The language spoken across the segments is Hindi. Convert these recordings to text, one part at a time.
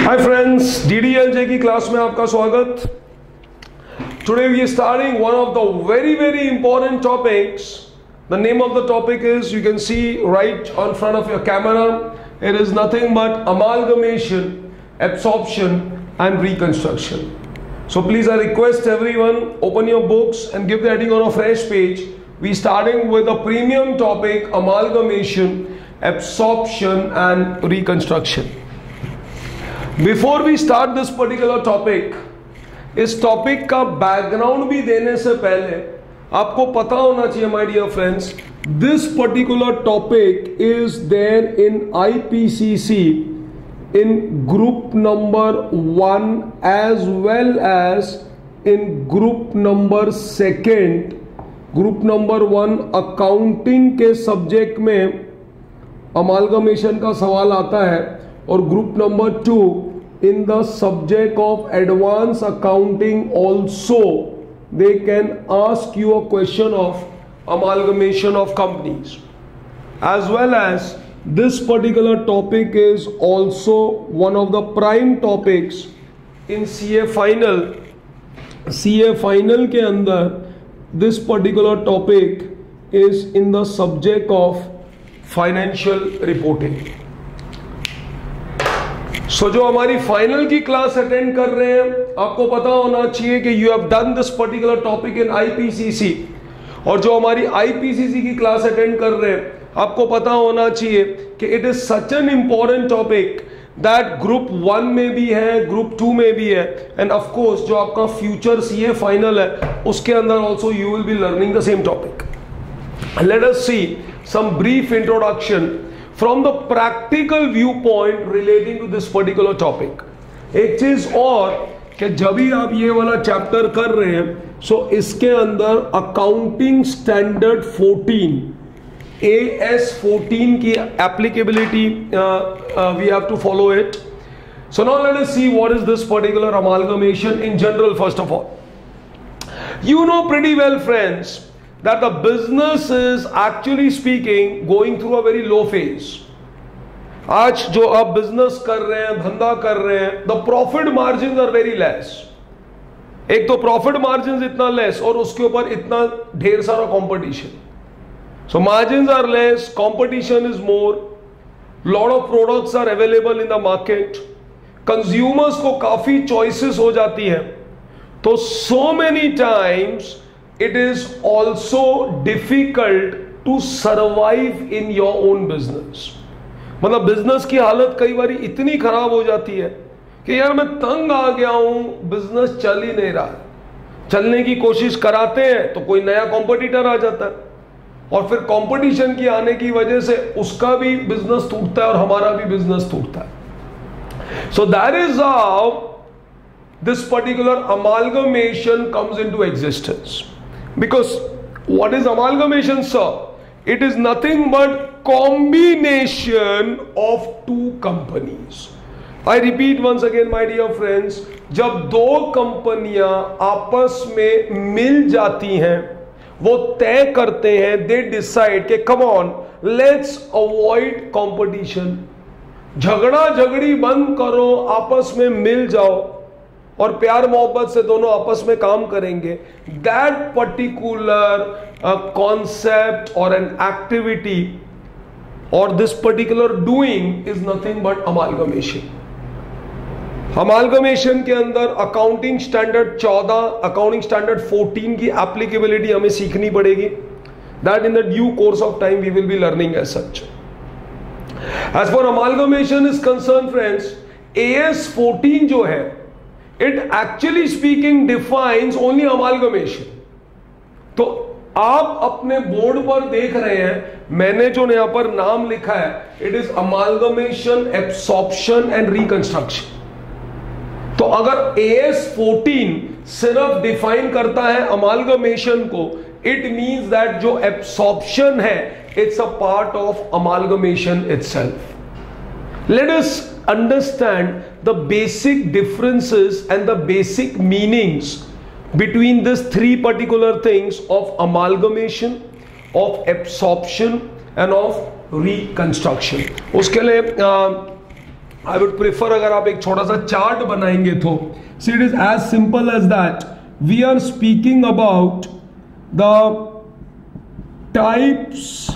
हाय फ्रेंड्स, DDLJ की क्लास में आपका स्वागत। Today we are starting one of the very important topics. The name of the topic is, you can see right on front of your camera, it is nothing but amalgamation, absorption and reconstruction. So please, I request everyone, open your books and give the heading on a fresh page. We starting with a premium topic, amalgamation, absorption and reconstruction. Before we start this particular topic, इस टॉपिक का बैकग्राउंड भी देने से पहले आपको पता होना चाहिए, my dear friends, this particular topic is there in IPCC in group number 1 as well as in group number 2. group number 1 accounting के सब्जेक्ट में अमालगमेशन का सवाल आता है, और group number 2 in the subject of advance accounting also they can ask you a question of amalgamation of companies as well as this particular topic is also one of the prime topics in CA final. CA final के अंदर this particular topic is in the subject of financial reporting. So जो हमारी फाइनल की क्लास अटेंड कर रहे हैं, आपको पता होना चाहिए कि you have done this particular topic in IPCC, और जो हमारी IPCC की क्लास अटेंड कर रहे हैं, आपको पता होना चाहिए कि it is such an important topic that group 1 में भी है, ग्रुप 2 में भी है, एंड ऑफ कोर्स जो आपका फ्यूचर CA फाइनल है उसके अंदर also you will be learning the same topic. Let us see some brief introduction from the practical view point relating to this particular topic. एक चीज और कि जब भी आप ये वाला चैप्टर कर रहे हैं, सो इसके अंदर अकाउंटिंग स्टैंडर्ड 14 AS14 की applicability we have to follow it. So now let us see what is this particular amalgamation in general. First of all, you know pretty well, friends, that the business is actually speaking going through a very low phase. आज जो आप बिजनेस कर रहे हैं, धंधा कर रहे हैं, the profit margins are very less. एक तो प्रॉफिट मार्जिन इतना लेस और उसके ऊपर इतना ढेर सारा competition. So margins are less, competition is more, lot of products are available in the market, consumers को काफी choices हो जाती है, तो so many times it is also difficult to survive in your own business. मतलब बिजनेस की हालत कई बार इतनी खराब हो जाती है कि यार मैं तंग आ गया हूं, बिजनेस चल ही नहीं रहा. चलने की कोशिश कराते हैं तो कोई नया कॉम्पिटिटर आ जाता है, और फिर कंपटीशन की आने की वजह से उसका भी बिजनेस टूटता है और हमारा भी बिजनेस टूटता है. So that is how this particular amalgamation comes into existence. Because what is amalgamation sir? It is nothing but combination of two companies. I repeat once again my dear friends, जब दो कंपनियां आपस में मिल जाती हैं, वो तय करते हैं, दे डिसाइड के come on let's avoid competition, झगड़ा झगड़ी बंद करो, आपस में मिल जाओ और प्यार मोहब्बत से दोनों आपस में काम करेंगे. दैट पर्टिकुलर कॉन्सेप्ट और एन एक्टिविटी और this particular doing is nothing but amalgamation. Amalgamation के अंदर अकाउंटिंग स्टैंडर्ड 14, अकाउंटिंग स्टैंडर्ड 14 की एप्लीकेबिलिटी हमें सीखनी पड़ेगी. That in the due course of time we will be learning as such. As far amalgamation is concern friends, AS14 जो है, it actually speaking defines only amalgamation. तो आप अपने बोर्ड पर देख रहे हैं, मैंने जो यहां पर नाम लिखा है, it is amalgamation, absorption and reconstruction. तो अगर AS14 सिर्फ डिफाइन करता है अमालगमेशन को, इट मींस दैट जो एब्सॉर्प्शन है, it's a part of amalgamation itself. Let us understand the basic differences and the basic meanings between these three particular things of amalgamation, of absorption and of reconstruction. उसके लिए आई वुड प्रेफर अगर आप एक छोटा सा चार्ट बनाएंगे तो see it is as simple as that we are speaking about the types.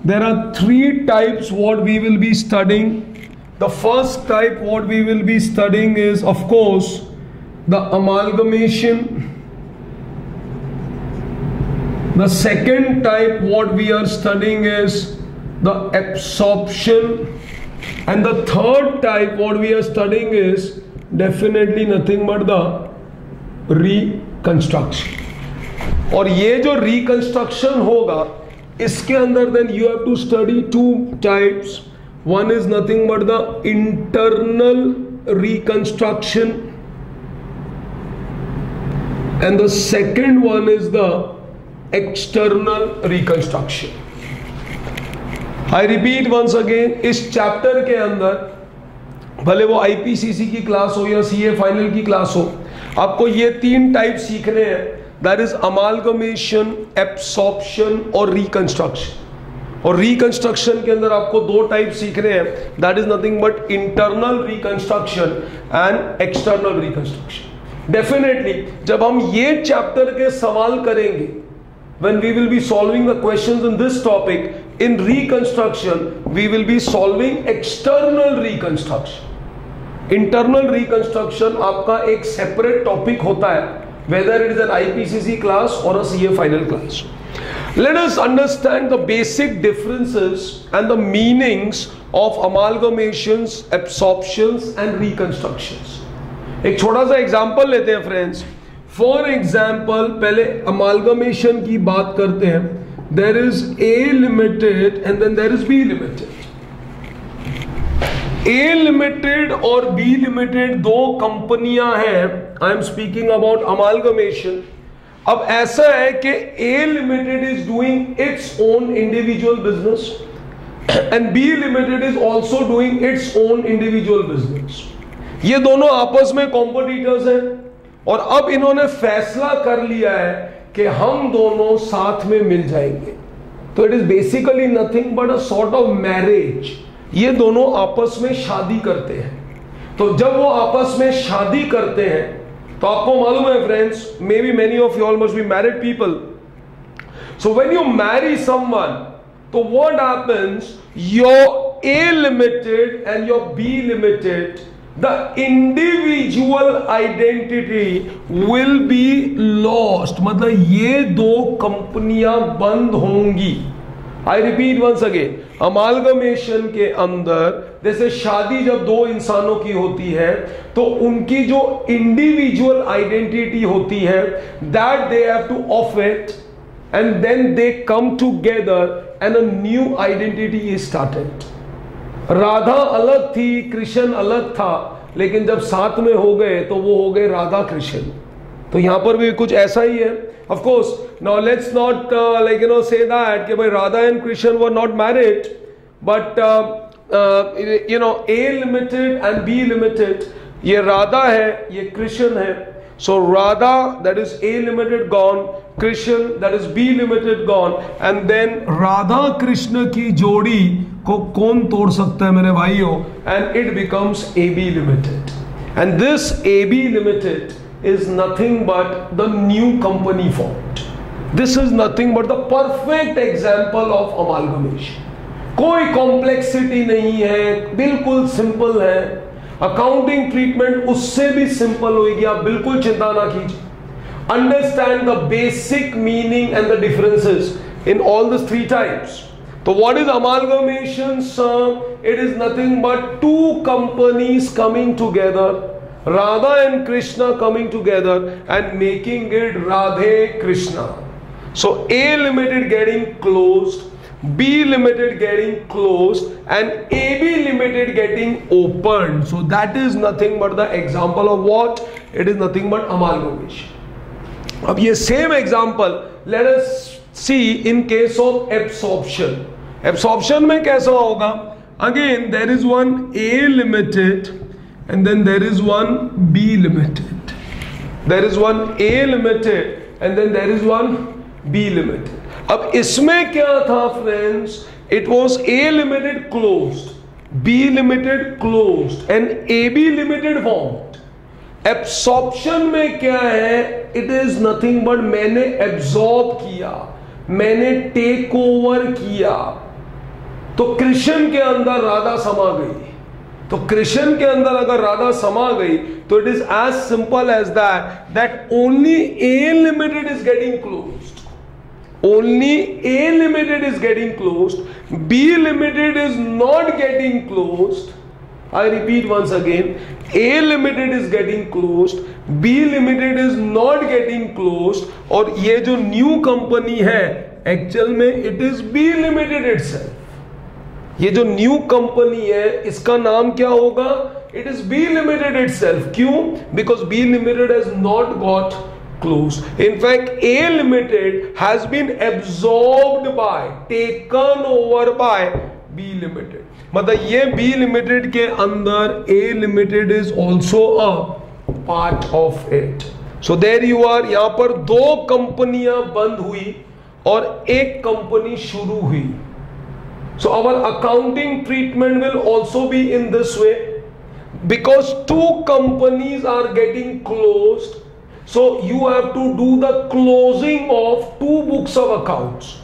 There are 3 types what we will be studying. The first type what we will be studying is of course the amalgamation. The second type what we are studying is the absorption, and the third type what we are studying is definitely nothing but the reconstruction. और ये जो reconstruction होगा इसके अंदर then you have to study 2 types. One is nothing but the internal reconstruction, and the second one is the external reconstruction. I repeat once again, इस चैप्टर के अंदर भले वो आईपीसीसी की क्लास हो या सीए फाइनल की क्लास हो, आपको ये 3 टाइप सीखने हैं. दैट इज अमालगमेशन, एब्सॉर्प्शन और रिकंस्ट्रक्शन. और रिकंस्ट्रक्शन के अंदर आपको 2 टाइप सीखने हैं. That is nothing but internal reconstruction and external reconstruction. Definitely जब हम ये चैप्टर के सवाल करेंगे, when we will be solving the questions in this topic, in reconstruction we will be solving external reconstruction. Internal reconstruction आपका एक separate topic होता है, whether it is an IPCC class or a CA final class. Let us understand the basic differences and the meanings of amalgamations, absorptions and reconstructions. एक छोटा सा एग्जाम्पल लेते हैं फ्रेंड्स. फॉर एग्जाम्पल पहले अमालगमेशन की बात करते हैं. There is A limited and then there is B limited. A limited और बी लिमिटेड 2 कंपनियां हैं. I am speaking about amalgamation. अब ऐसा है कि A limited is doing its own individual business and B limited is also doing its own individual business. ये दोनों आपस में कॉम्पिटिटर्स हैं और अब इन्होंने फैसला कर लिया है कि हम दोनों साथ में मिल जाएंगे. तो it is basically nothing but a sort of marriage. ये दोनों आपस में शादी करते हैं. तो जब वो आपस में शादी करते हैं तो आपको मालूम है friends, may be many of you all must be married people. So when you marry someone, तो what happens, your A limited and your B limited, the individual identity will be lost. मतलब ये 2 कंपनियां बंद होंगी. I repeat once again, amalgamation के अंदर जैसे शादी जब 2 इंसानों की होती है तो उनकी जो इंडिविजुअल आइडेंटिटी होती है that they have to off it and then they come together and a new identity is started. Radha अलग थी, कृष्ण अलग था, लेकिन जब साथ में हो गए तो वो हो गए राधा कृष्ण. तो यहां पर भी कुछ ऐसा ही है. Of course now let's not like say that कि भाई Radha and Krishna were not married, but A limited and B limited, ये राधा है, ये कृष्ण है. So Radha that is A limited gone, Krishna that is B limited gone, and then Radha Krishna की जोड़ी को कौन तोड़ सकता है मेरे भाइयों? And it becomes A B limited. And this A B limited is nothing but the new company formed. This is nothing but the perfect example of amalgamation. कोई कॉम्प्लेक्सिटी नहीं है, बिल्कुल सिंपल है. अकाउंटिंग ट्रीटमेंट उससे भी सिंपल होगी, आप बिल्कुल चिंता ना कीजिए. Understand the basic meaning and the differences in all the 3 types. So what is amalgamation? It is nothing but 2 companies coming together, Radha and Krishna coming together and making it Radhe Krishna. So A limited getting closed, B limited getting closed, and AB limited getting opened. So that is nothing but the example of what? It is nothing but amalgamation. अब ये same example let us see in case of absorption. Absorption में कैसा होगा? Again there is one A limited and then there is one B limited. There is one A limited and then there is one B limited. अब इसमें क्या था friends? It was A limited closed B Limited closed and AB Limited formed. Absorption में क्या है? इट इज नथिंग बट मैंने एब्सॉर्ब किया, मैंने टेक ओवर किया। तो कृष्ण के अंदर राधा समा गई। तो कृष्ण के अंदर अगर राधा समा गई तो it is as simple as that only A limited is getting closed, only A limited is getting closed, B limited is not getting closed. I repeat once again, A limited is getting closed, B limited is not getting closed, और ये जो न्यू कंपनी है एक्चुअल में it is B limited itself। ये जो न्यू कंपनी है इसका नाम क्या होगा? It is B limited itself। क्यों? Because B limited has not got closed। In fact, A limited has been absorbed by, taken over by B limited। मतलब ये B लिमिटेड के अंदर A limited is also a part of it. So there you are. यहां पर दो कंपनियां बंद हुई और एक कंपनी शुरू हुई। So our accounting treatment will also be in this way, because two companies are getting closed, so you have to do the closing of two books of accounts.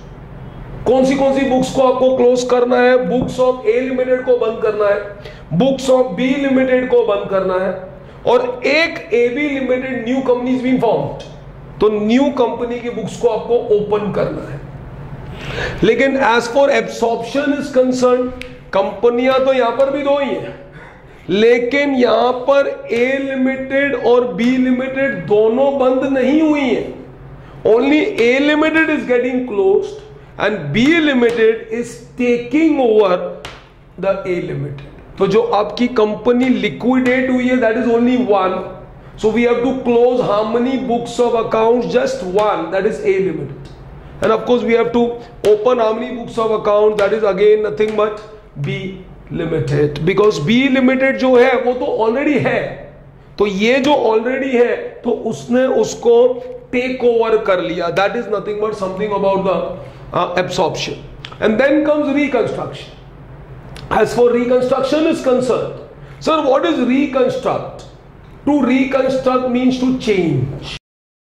कौन सी बुक्स को आपको क्लोज करना है? बुक्स ऑफ ए लिमिटेड को बंद करना है, बुक्स ऑफ बी लिमिटेड को बंद करना है, और एक A B limited new company is being formed, तो न्यू कंपनी की बुक्स को आपको ओपन करना है। लेकिन as far absorption is concern, कंपनियां तो यहां पर भी दो ही है, लेकिन यहां पर ए लिमिटेड और बी लिमिटेड दोनों बंद नहीं हुई है। Only A limited is getting closed and B limited is taking over the A limited। तो जो आपकी कंपनी लिक्विडेट हुई है that is only one, so we have to close how many books of accounts? Just one, that is A limited, and of course we have to open how many books of accounts? That is again nothing but B limited, because B limited जो है वो तो ऑलरेडी है, तो ये जो ऑलरेडी है तो उसने उसको टेक ओवर कर लिया। That is nothing but something about the absorption। And then comes reconstruction। As for reconstruction is concerned, sir, what is reconstruct? To reconstruct means to change।